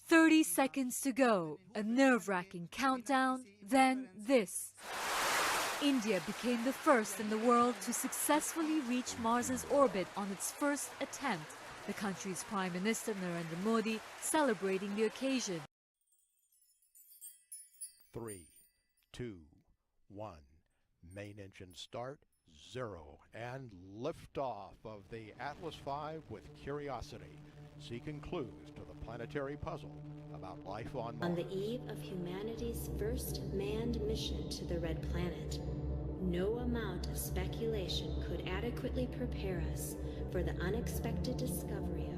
30 seconds to go, a nerve-wracking countdown, then this. India became the first in the world to successfully reach Mars's orbit on its first attempt, the country's Prime Minister Narendra Modi celebrating the occasion. 3, 2, 1. Main engine start, 0, and liftoff of the Atlas V with Curiosity, seeking clues to the planetary puzzle about life on Mars. On the eve of humanity's first manned mission to the Red Planet, no amount of speculation could adequately prepare us for the unexpected discovery of.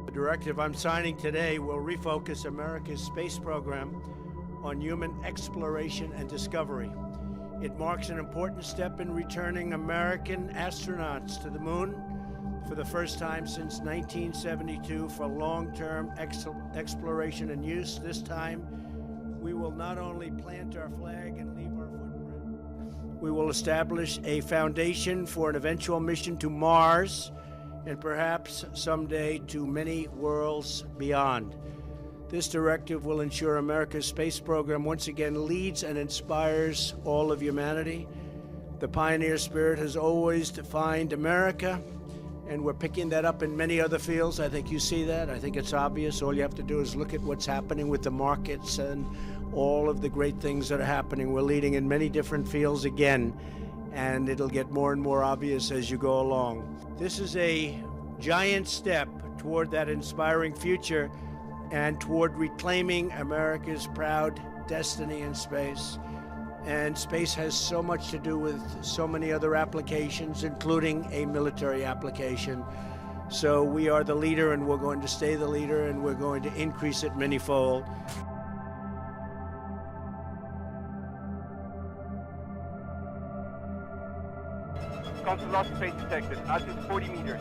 The directive I'm signing today will refocus America's space program on human exploration and discovery. It marks an important step in returning American astronauts to the moon for the first time since 1972 for long-term exploration and use. This time, we will not only plant our flag and leave our footprint, we will establish a foundation for an eventual mission to Mars and perhaps someday to many worlds beyond. This directive will ensure America's space program once again leads and inspires all of humanity. The pioneer spirit has always defined America, and we're picking that up in many other fields. I think you see that. I think it's obvious. All you have to do is look at what's happening with the markets and all of the great things that are happening. We're leading in many different fields again, and it'll get more and more obvious as you go along. This is a giant step toward that inspiring future and toward reclaiming America's proud destiny in space. And space has so much to do with so many other applications, including a military application. So we are the leader, and we're going to stay the leader, and we're going to increase it manyfold. Constant space detected, altitude 40 meters.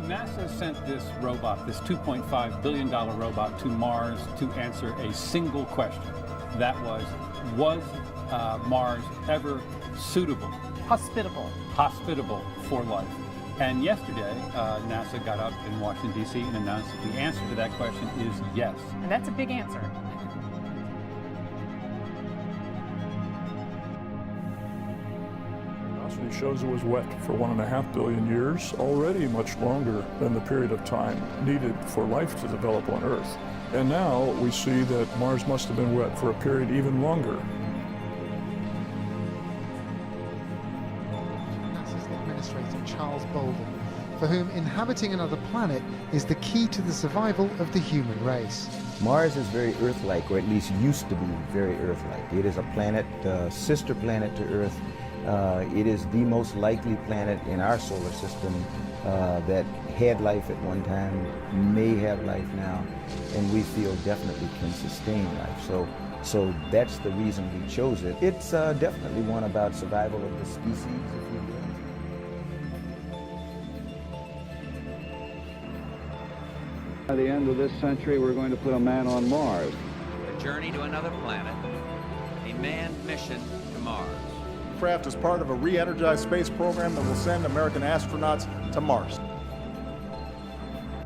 NASA sent this robot, this $2.5 billion robot, to Mars to answer a single question. That was Mars ever suitable, hospitable for life? And yesterday, NASA got up in Washington, D.C. and announced that the answer to that question is yes. And that's a big answer. It shows it was wet for 1.5 billion years, already much longer than the period of time needed for life to develop on Earth. And now we see that Mars must have been wet for a period even longer. NASA's Administrator Charles Bolden, for whom inhabiting another planet is the key to the survival of the human race. Mars is very Earth-like, or at least used to be very Earth-like. It is a planet, sister planet to Earth. It is the most likely planet in our solar system that had life at one time, may have life now, and we feel definitely can sustain life. So that's the reason we chose it. It's definitely one about survival of the species, if you will. By the end of this century, we're going to put a man on Mars. A journey to another planet, a manned mission to Mars. Craft is part of a re-energized space program that will send American astronauts to Mars.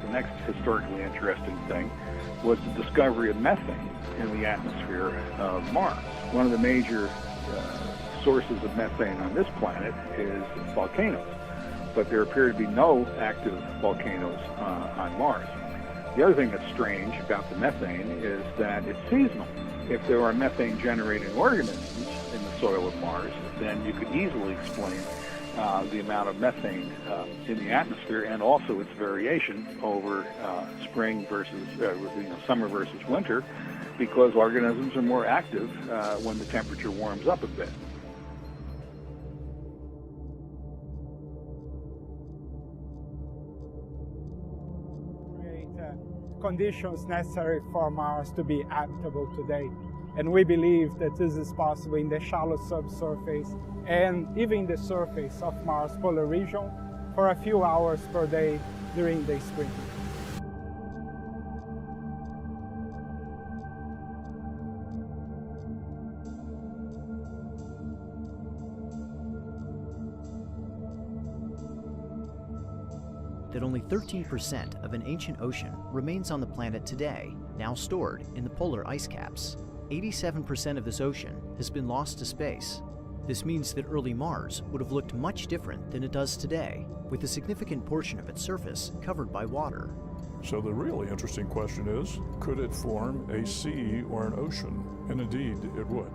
The next historically interesting thing was the discovery of methane in the atmosphere of Mars. One of the major sources of methane on this planet is volcanoes, but there appear to be no active volcanoes on Mars. The other thing that's strange about the methane is that it's seasonal. If there are methane-generating organisms in the soil of Mars, then you could easily explain the amount of methane in the atmosphere and also its variation over spring versus summer versus winter, because organisms are more active when the temperature warms up a bit. Conditions necessary for Mars to be habitable today. And we believe that this is possible in the shallow subsurface and even the surface of Mars polar region for a few hours per day during the spring. that only 13% of an ancient ocean remains on the planet today, now stored in the polar ice caps. 87% of this ocean has been lost to space. This means that early Mars would have looked much different than it does today, with a significant portion of its surface covered by water. So the really interesting question is, could it form a sea or an ocean? And indeed, it would.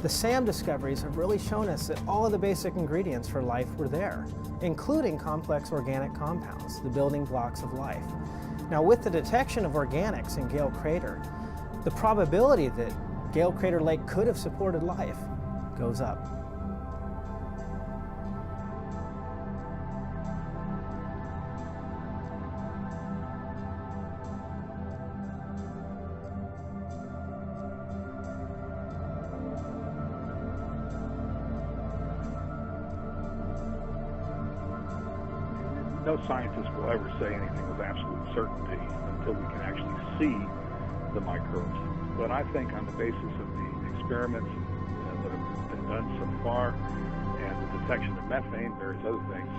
The SAM discoveries have really shown us that all of the basic ingredients for life were there, including complex organic compounds, the building blocks of life. Now, with the detection of organics in Gale Crater, the probability that Gale Crater Lake could have supported life goes up. No scientist will ever say anything with absolute certainty until we can actually see the microbes. But I think on the basis of the experiments that have been done so far and the detection of methane, various other things,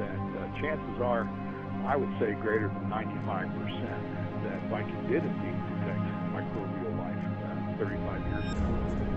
that chances are, I would say greater than 95%, that Viking did indeed detect microbial life 35 years ago.